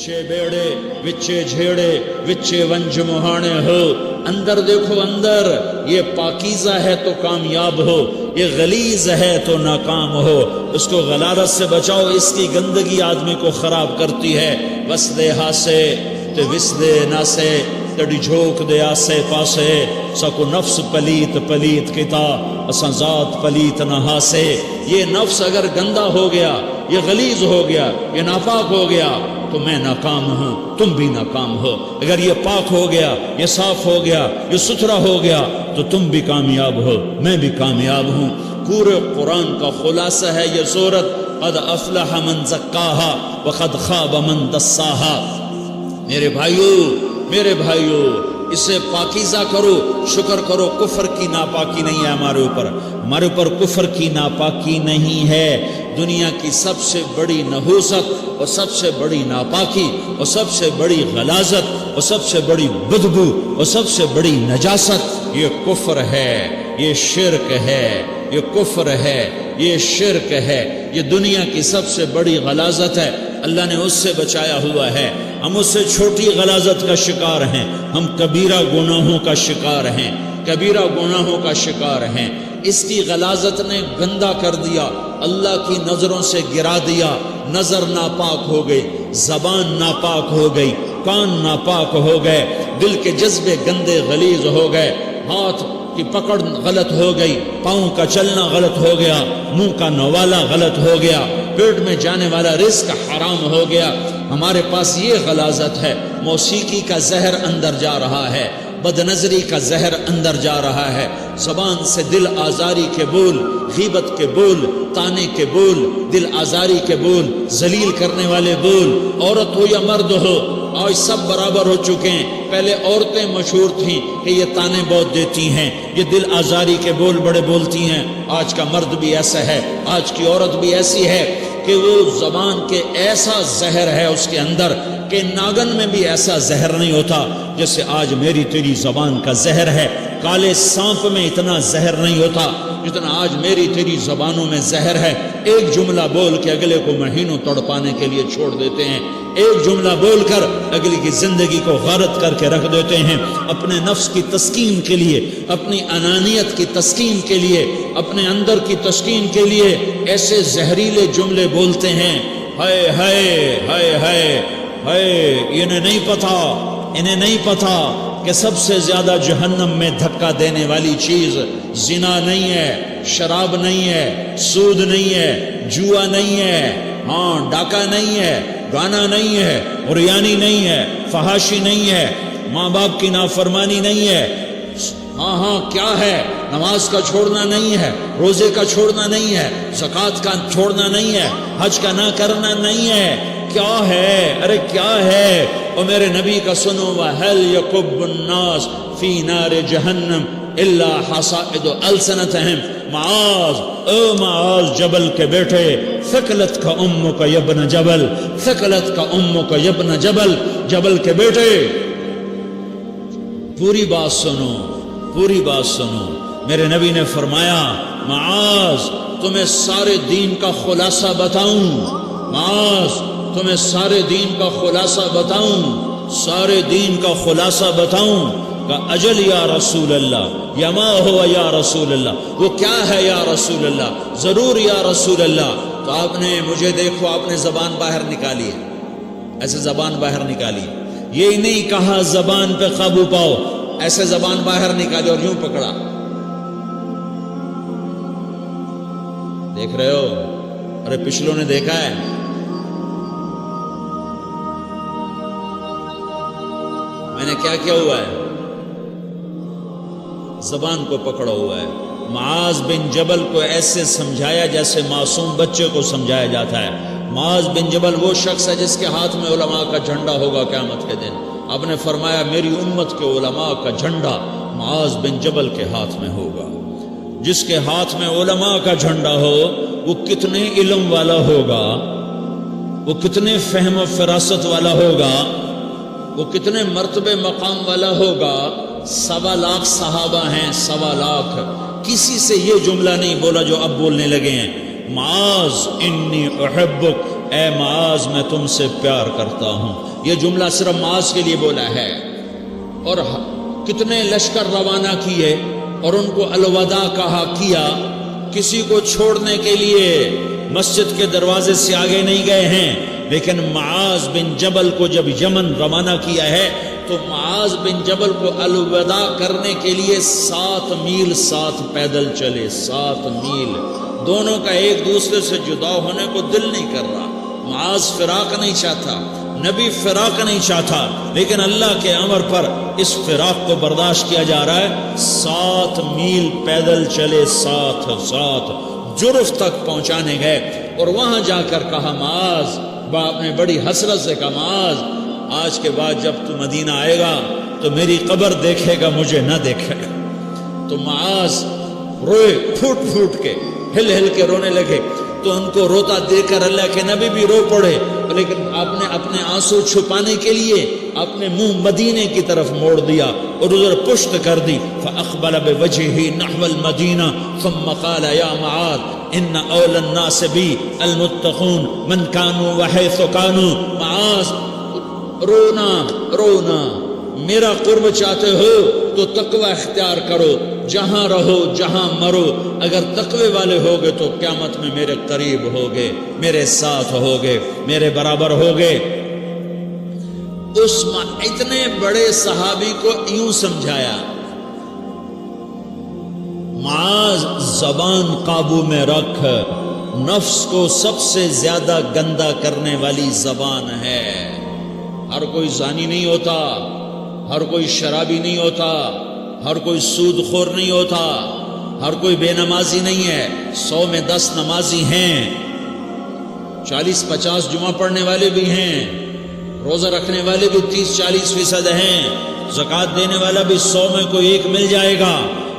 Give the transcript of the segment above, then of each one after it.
وچے بیڑے وچے جھیڑے وچے ونج مہانے ہو، اندر دیکھو اندر، یہ پاکیزہ ہے تو کامیاب ہو، یہ غلیظ ہے تو ناکام ہو۔ اس کو غلارت سے بچاؤ، اس کی گندگی آدمی کو خراب کرتی ہے۔ وسدے ہاسے تے وسدے ناسے تڑی جھوک دے آسے پاسے، سکو نفس پلیت پلیت کتا اساں ذات پلیت نہ ہاسے۔ یہ نفس اگر گندا ہو گیا، یہ غلیظ ہو گیا، یہ ناپاک ہو گیا تو میں ناکام ہوں، تم بھی ناکام ہو۔ اگر یہ پاک ہو گیا، یہ صاف ہو گیا، یہ ستھرا ہو گیا تو تم بھی کامیاب ہو، میں بھی کامیاب ہوں۔ پورے قرآن کا خلاصہ ہے یہ سورت، قد افلح من زکاہا وقد خاب من دساہا۔ میرے بھائیو اسے پاکیزہ کرو، شکر کرو۔ کفر کی ناپاکی نہیں ہے ہمارے اوپر کفر کی ناپاکی نہیں ہے۔ دنیا کی سب سے بڑی نحوست اور سب سے بڑی ناپاکی اور سب سے بڑی غلاظت اور سب سے بڑی بدبو اور سب سے بڑی نجاست یہ کفر ہے، یہ شرک ہے، یہ کفر ہے، یہ شرک ہے۔ یہ دنیا کی سب سے بڑی غلاظت ہے، اللہ نے اس سے بچایا ہوا ہے۔ ہم اس سے چھوٹی غلاظت کا شکار ہیں، ہم کبیرہ گناہوں کا شکار ہیں، کبیرہ گناہوں کا شکار ہیں۔ اس کی غلاظت نے گندا کر دیا، اللہ کی نظروں سے گرا دیا۔ نظر ناپاک ہو گئی، زبان ناپاک ہو گئی، کان ناپاک ہو گئے، دل کے جذبے گندے غلیظ ہو گئے، ہاتھ کی پکڑ غلط ہو گئی، پاؤں کا چلنا غلط ہو گیا، منہ کا نوالا غلط ہو گیا، پیٹ میں جانے والا رزق حرام ہو گیا۔ ہمارے پاس یہ غلاظت ہے۔ موسیقی کا زہر اندر جا رہا ہے، بد نظری کا زہر اندر جا رہا ہے، زبان سے دل آزاری کے بول، غیبت کے بول، تانے کے بول، دل آزاری کے بول، ذلیل کرنے والے بول، عورت ہو یا مرد ہو آج سب برابر ہو چکے ہیں۔ پہلے عورتیں مشہور تھیں کہ یہ تانے بہت دیتی ہیں، یہ دل آزاری کے بول بڑے بولتی ہیں۔ آج کا مرد بھی ایسا ہے، آج کی عورت بھی ایسی ہے کہ وہ زبان کے ایسا زہر ہے اس کے اندر کہ ناگن میں بھی ایسا زہر نہیں ہوتا جیسے آج میری تیری زبان کا زہر ہے۔ کالے سانپ میں اتنا زہر نہیں ہوتا جتنا آج میری تیری زبانوں میں زہر ہے۔ ایک جملہ بول کے اگلے کو مہینوں تڑپانے کے لیے چھوڑ دیتے ہیں، ایک جملہ بول کر اگلی کی زندگی کو غارت کر کے رکھ دیتے ہیں۔ اپنے نفس کی تسکین کے لیے، اپنی انانیت کی تسکین کے لیے، اپنے اندر کی تسکین کے لیے ایسے زہریلے جملے بولتے ہیں۔ ہائے ہائے ہائے ہائے ہائے، انہیں نہیں پتا کہ سب سے زیادہ جہنم میں دھکا دینے والی چیز زنا نہیں ہے، شراب نہیں ہے، سود نہیں ہے، جوا نہیں ہے، ڈاکہ نہیں ہے، گانا نہیں ہے، عریانی نہیں ہے، فحاشی نہیں ہے، ماں باپ کی نافرمانی نہیں ہے۔ کیا ہے؟ نماز کا چھوڑنا نہیں ہے، روزے کا چھوڑنا نہیں ہے، زکوٰۃ کا چھوڑنا نہیں ہے، حج کا نہ کرنا نہیں ہے۔ کیا ہے؟ ارے کیا ہے؟ اور میرے نبی کا سنو، وَهَلْ يَكُبُّ النَّاسُ فِي نَارِ جَهَنَّمَ إِلَّا حَصَائِدُ أَلْسِنَتِهِمْ۔ معاذ جبل کے بیٹے، ثقلت کا امک یبن جبل، ثقلت کا امک یبن جبل، جبل کے بیٹے پوری بات سنو، پوری بات سنو۔ میرے نبی نے فرمایا، معاذ تمہیں سارے دین کا خلاصہ بتاؤں، معاذ تمہیں سارے دین کا خلاصہ بتاؤں، سارے دین کا خلاصہ بتاؤں؟ کہ اجل یا رسول اللہ، یا ما ہوا یا رسول اللہ، وہ کیا ہے یا رسول اللہ؟ ضرور یا رسول اللہ۔ تو آپ نے مجھے دیکھو، آپ نے زبان باہر نکالی ہے، ایسے زبان باہر نکالی، یہ نہیں کہا زبان پہ قابو پاؤ، ایسے زبان باہر نکالی اور یوں پکڑا۔ دیکھ رہے ہو؟ ارے پچھلوں نے دیکھا ہے، میں نے کیا کیا ہوا ہے؟ زبان کو پکڑا ہوا ہے۔ معاذ بن جبل کو ایسے سمجھایا جیسے معصوم بچے کو سمجھایا جاتا ہے۔ معاذ بن جبل وہ شخص ہے جس کے ہاتھ میں علماء کا جھنڈا ہوگا قیامت کے دن۔ آپ نے فرمایا میری امت کے علماء کا جھنڈا معاذ بن جبل کے ہاتھ میں ہوگا۔ جس کے ہاتھ میں علماء کا جھنڈا ہو وہ کتنے علم والا ہوگا، وہ کتنے فہم و فراست والا ہوگا، وہ کتنے مرتبے مقام والا ہوگا۔ 1.25 لاکھ صحابہ ہیں، 1.25 لاکھ، کسی سے یہ جملہ نہیں بولا جو اب بولنے لگے ہیں۔ معاذ انی احبک اے معاذ میں تم سے پیار کرتا ہوں۔ یہ جملہ صرف معاذ کے لیے بولا ہے، اور کتنے لشکر روانہ کیے اور ان کو الوداع کہا کیا، کسی کو چھوڑنے کے لیے مسجد کے دروازے سے آگے نہیں گئے ہیں، لیکن معاذ بن جبل کو جب یمن روانہ کیا ہے تو معاذ بن جبل کو الوداع کرنے کے لیے 7 میل ساتھ پیدل چلے، 7 میل، دونوں کا ایک دوسرے سے جدا ہونے کو دل نہیں کر رہا۔ معاذ فراق نہیں چاہتا، نبی فراق نہیں چاہتا، لیکن اللہ کے امر پر اس فراق کو برداشت کیا جا رہا ہے۔ 7 میل پیدل چلے، ساتھ جرف تک پہنچانے گئے، اور وہاں جا کر کہا معاذ، باپ نے بڑی حسرت سے کہا معاذ آج کے بعد جب تو مدینہ آئے گا تو میری قبر دیکھے گا، مجھے نہ دیکھے گا۔ تو معاذ روئے، پھوٹ کے ہل کے رونے لگے، تو ان کو روتا دیکھ کر اللہ کے نبی بھی رو پڑے، لیکن آپ نے اپنے آنسو چھپانے کے لیے اپنے منہ مدینے کی طرف موڑ دیا اور ادھر پشت کر دی۔ فاقبل بوجهه نحو المدینہ ثم قال یا معاذ ان اول الناس بی المتقون من كانوا وحيث كانوا۔ معاذ رونا، میرا قرب چاہتے ہو تو تقوی اختیار کرو، جہاں رہو جہاں مرو، اگر تقوی والے ہوگے تو قیامت میں میرے قریب ہوگے، میرے ساتھ ہوگے، میرے برابر ہوگے۔ اس اتنے بڑے صحابی کو یوں سمجھایا، معاذ زبان قابو میں رکھ، نفس کو سب سے زیادہ گندا کرنے والی زبان ہے۔ ہر کوئی زانی نہیں ہوتا، ہر کوئی شرابی نہیں ہوتا، ہر کوئی سود خور نہیں ہوتا، ہر کوئی بے نمازی نہیں ہے۔ 100 میں 10 نمازی ہیں، 40-50 جمعہ پڑھنے والے بھی ہیں، روزہ رکھنے والے بھی 30-40% ہیں، زکوٰۃ دینے والا بھی 100 میں کوئی ایک مل جائے گا،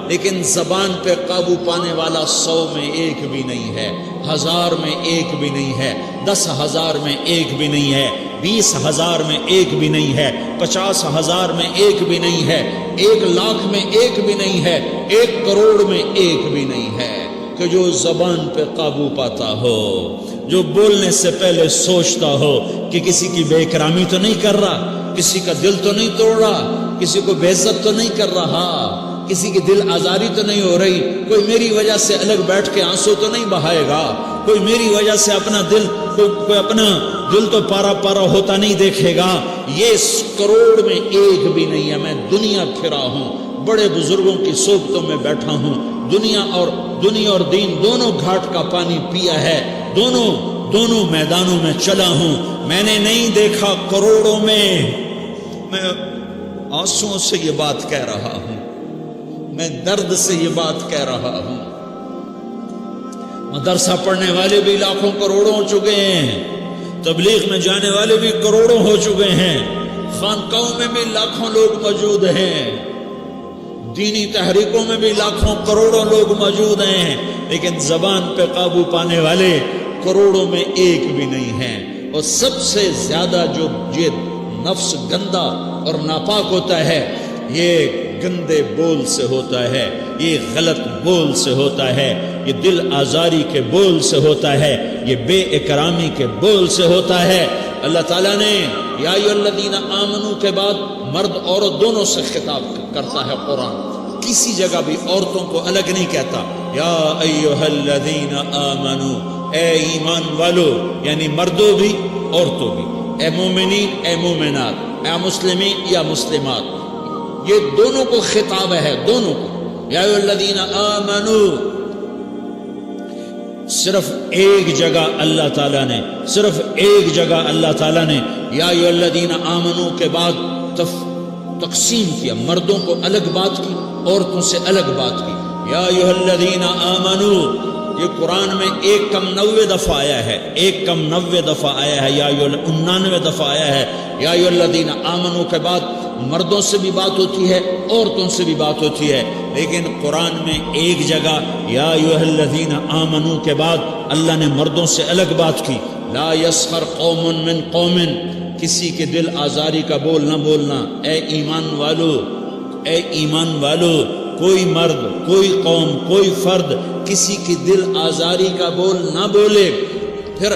لیکن زبان پہ قابو پانے والا 100 میں ایک بھی نہیں ہے، 1000 میں ایک بھی نہیں ہے، 10,000 میں ایک بھی نہیں ہے، 20,000 میں ایک بھی نہیں ہے، 50,000 میں ایک بھی نہیں ہے، 1,00,000 میں ایک بھی نہیں ہے، 1 کروڑ میں ایک بھی نہیں ہے کہ جو زبان پہ قابو پاتا ہو، جو بولنے سے پہلے سوچتا ہو کہ کسی کی بے اکرامی تو نہیں کر رہا، کسی کا دل تو نہیں توڑ رہا، کسی کو بے عزت تو نہیں کر رہا، کسی کی دل آزاری تو نہیں ہو رہی، کوئی میری وجہ سے الگ بیٹھ کے آنسو تو نہیں بہائے گا، کوئی میری وجہ سے اپنا دل کوئی اپنا دل تو پارا ہوتا نہیں دیکھے گا۔ یہ 1 کروڑ میں ایک بھی نہیں ہے۔ میں دنیا پھرا ہوں، بڑے بزرگوں کی صحبتوں میں بیٹھا ہوں، دنیا اور دین دونوں گھاٹ کا پانی پیا ہے، دونوں میدانوں میں چلا ہوں، میں نے نہیں دیکھا کروڑوں میں۔ میں آنسوؤں سے یہ بات کہہ رہا ہوں، میں درد سے یہ بات کہہ رہا ہوں۔ مدرسہ پڑھنے والے بھی لاکھوں کروڑوں ہو چکے ہیں، تبلیغ میں جانے والے بھی کروڑوں ہو چکے ہیں، خانقاہوں میں بھی لاکھوں لوگ موجود ہیں، دینی تحریکوں میں بھی لاکھوں کروڑوں لوگ موجود ہیں، لیکن زبان پہ قابو پانے والے کروڑوں میں ایک بھی نہیں ہیں۔ اور سب سے زیادہ جو یہ نفس گندا اور ناپاک ہوتا ہے، یہ گندے بول سے ہوتا ہے، یہ غلط بول سے ہوتا ہے، یہ دل آزاری کے بول سے ہوتا ہے، یہ بے اکرامی کے بول سے ہوتا ہے۔ اللہ تعالیٰ نے یا ایھا الذین آمنو کے بعد مرد عورت دونوں سے خطاب کرتا ہے قرآن، کسی جگہ بھی عورتوں کو الگ نہیں کہتا۔ یا ایھا الذین آمنو، اے ایمان والو، یعنی مردوں بھی عورتوں بھی، اے مومنین اے مومنات، اے مسلمین یا مسلمات، یہ دونوں کو خطاب ہے، دونوں کو۔ یا ایھا الذین آمنو، صرف ایک جگہ اللہ تعالیٰ نے یا ایھا الذین آمنو کے بعد تقسیم کیا، مردوں کو الگ بات کی، عورتوں سے الگ بات کی۔ یا ایھا الذین آمنو، یہ قرآن میں 199 دفعہ آیا ہے، 199 دفعہ آیا ہے، یا 99 دفعہ آیا ہے۔ یا ایھا الذین آمنو کے بعد مردوں سے بھی بات ہوتی ہے، عورتوں سے بھی بات ہوتی ہے، لیکن قرآن میں ایک جگہ یا ایھا الذین آمنو کے بعد اللہ نے مردوں سے الگ بات کی۔ لا یسخر قوم من قوم، کسی کے دل آزاری کا بول نہ بولنا۔ اے ایمان والو، کوئی مرد، کوئی قوم، کوئی فرد کسی کی دل آزاری کا بول نہ بولے۔ پھر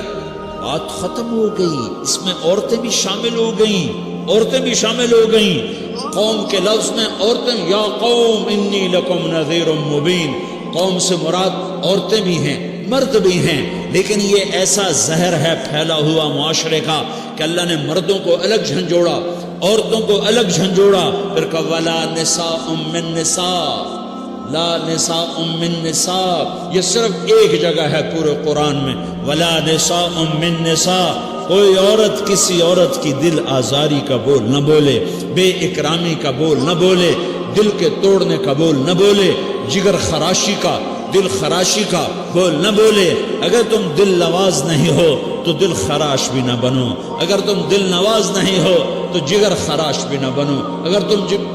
بات ختم ہو گئی، اس میں عورتیں بھی شامل ہو گئیں، عورتیں بھی شامل ہو گئیں۔ قوم کے لفظ میں عورتیں، یا قوم انی لکم نذیر مبین، قوم سے مراد عورتیں بھی ہیں، مرد بھی ہیں، لیکن یہ ایسا زہر ہے پھیلا ہوا معاشرے کا کہ اللہ نے مردوں کو الگ جھنجھوڑا، عورتوں کو الگ جھنجھوڑا، پھر کہا ولا نساء من نساء، لا نساء من نساء، یہ صرف ایک جگہ ہے پورے قرآن میں، ولا نساء من نساء، کوئی عورت کسی عورت کی دل آزاری کا بول نہ بولے، بے اکرامی کا بول نہ بولے، دل کے توڑنے کا بول نہ بولے، جگر خراشی کا، دل خراشی کا بول نہ بولے۔ اگر تم دل نواز نہیں ہو تو دل خراش بھی نہ بنو، اگر تم دل نواز نہیں ہو تو جگر خراش بھی نہ بنو،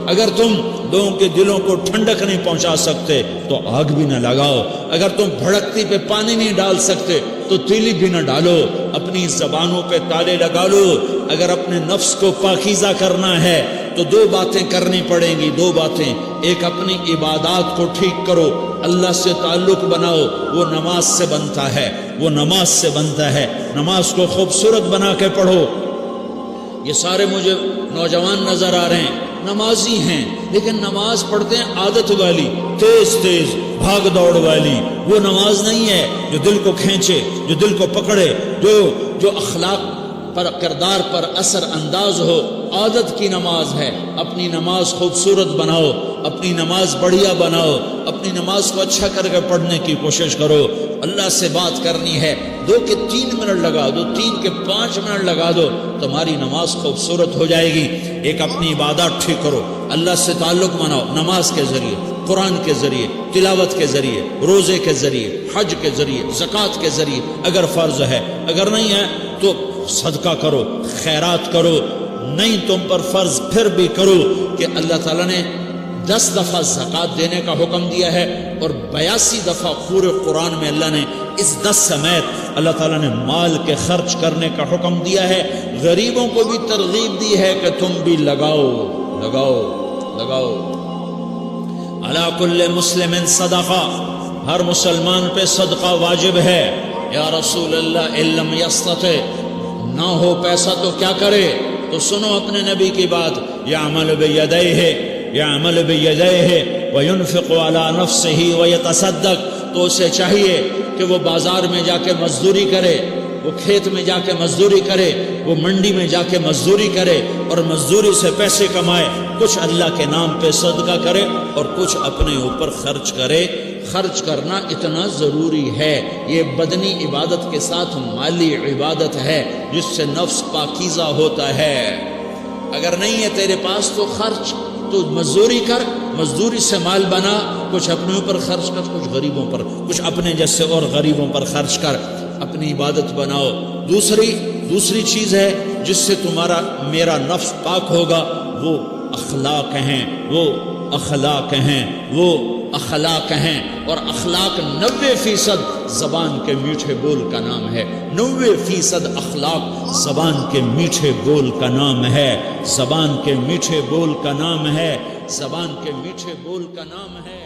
اگر تم لوگوں کے دلوں کو ٹھنڈک نہیں پہنچا سکتے تو آگ بھی نہ لگاؤ، اگر تم بھڑکتی پہ پانی نہیں ڈال سکتے تو تیلی بھی نہ ڈالو، اپنی زبانوں پہ تالے لگا لو۔ اگر اپنے نفس کو پاکیزہ کرنا ہے تو دو باتیں کرنی پڑیں گی، دو باتیں، ایک اپنی عبادات کو ٹھیک کرو، اللہ سے تعلق بناؤ، وہ نماز سے بنتا ہے، وہ نماز سے بنتا ہے، نماز کو خوبصورت بنا کے پڑھو۔ یہ سارے مجھے نوجوان نظر آ رہے ہیں، نمازی ہیں لیکن نماز پڑھتے ہیں عادت والی، تیز تیز بھاگ دوڑ والی، وہ نماز نہیں ہے جو دل کو کھینچے، جو دل کو پکڑے، جو اخلاق پر، کردار پر اثر انداز ہو۔ عادت کی نماز ہے، اپنی نماز خوبصورت بناؤ، اپنی نماز بڑھیا بناؤ، اپنی نماز کو اچھا کر کے پڑھنے کی کوشش کرو۔ اللہ سے بات کرنی ہے، 2 کے 3 منٹ لگا دو، 3 کے 5 منٹ لگا دو، تمہاری نماز خوبصورت ہو جائے گی۔ ایک اپنی عبادات ٹھیک کرو، اللہ سے تعلق بناؤ، نماز کے ذریعے، قرآن کے ذریعے، تلاوت کے ذریعے، روزے کے ذریعے، حج کے ذریعے، زکوٰۃ کے ذریعے اگر فرض ہے، اگر نہیں ہے تو صدقہ کرو، خیرات کرو، نہیں تم پر فرض پھر بھی کرو کہ اللہ تعالیٰ نے 10 دفعہ زکوٰۃ دینے کا حکم دیا ہے اور 82 دفعہ پورے قرآن میں اللہ نے اس 10 سمیت اللہ تعالیٰ نے مال کے خرچ کرنے کا حکم دیا ہے۔ غریبوں کو بھی ترغیب دی ہے کہ تم بھی لگاؤ لگاؤ لگاؤ۔ علی کل مسلم صدقہ، ہر مسلمان پہ صدقہ واجب ہے۔ یا رسول اللہ ان لم یستطع، نہ ہو پیسہ تو کیا کرے؟ تو سنو اپنے نبی کی بات، یعمل بیدیہ، یعمل بیدیہ وینفق علی نفسہ ویتصدق، تو اسے چاہیے کہ وہ بازار میں جا کے مزدوری کرے، وہ کھیت میں جا کے مزدوری کرے، وہ منڈی میں جا کے مزدوری کرے اور مزدوری سے پیسے کمائے، کچھ اللہ کے نام پہ صدقہ کرے اور کچھ اپنے اوپر خرچ کرے۔ خرچ کرنا اتنا ضروری ہے، یہ بدنی عبادت کے ساتھ مالی عبادت ہے جس سے نفس پاکیزہ ہوتا ہے۔ اگر نہیں ہے تیرے پاس تو خرچ، تو مزدوری کر، مزدوری سے مال بنا، کچھ اپنے اوپر خرچ کر، کچھ غریبوں پر، کچھ اپنے جیسے اور غریبوں پر خرچ کر، اپنی عبادت بناؤ۔ دوسری چیز ہے جس سے تمہارا میرا نفس پاک ہوگا، وہ اخلاق ہیں، وہ اخلاق ہیں، وہ اخلاق ہیں، اور اخلاق 90% زبان کے میٹھے بول کا نام ہے۔ 90% اخلاق زبان کے میٹھے بول کا نام ہے، زبان کے میٹھے بول کا نام ہے، زبان کے میٹھے بول کا نام ہے۔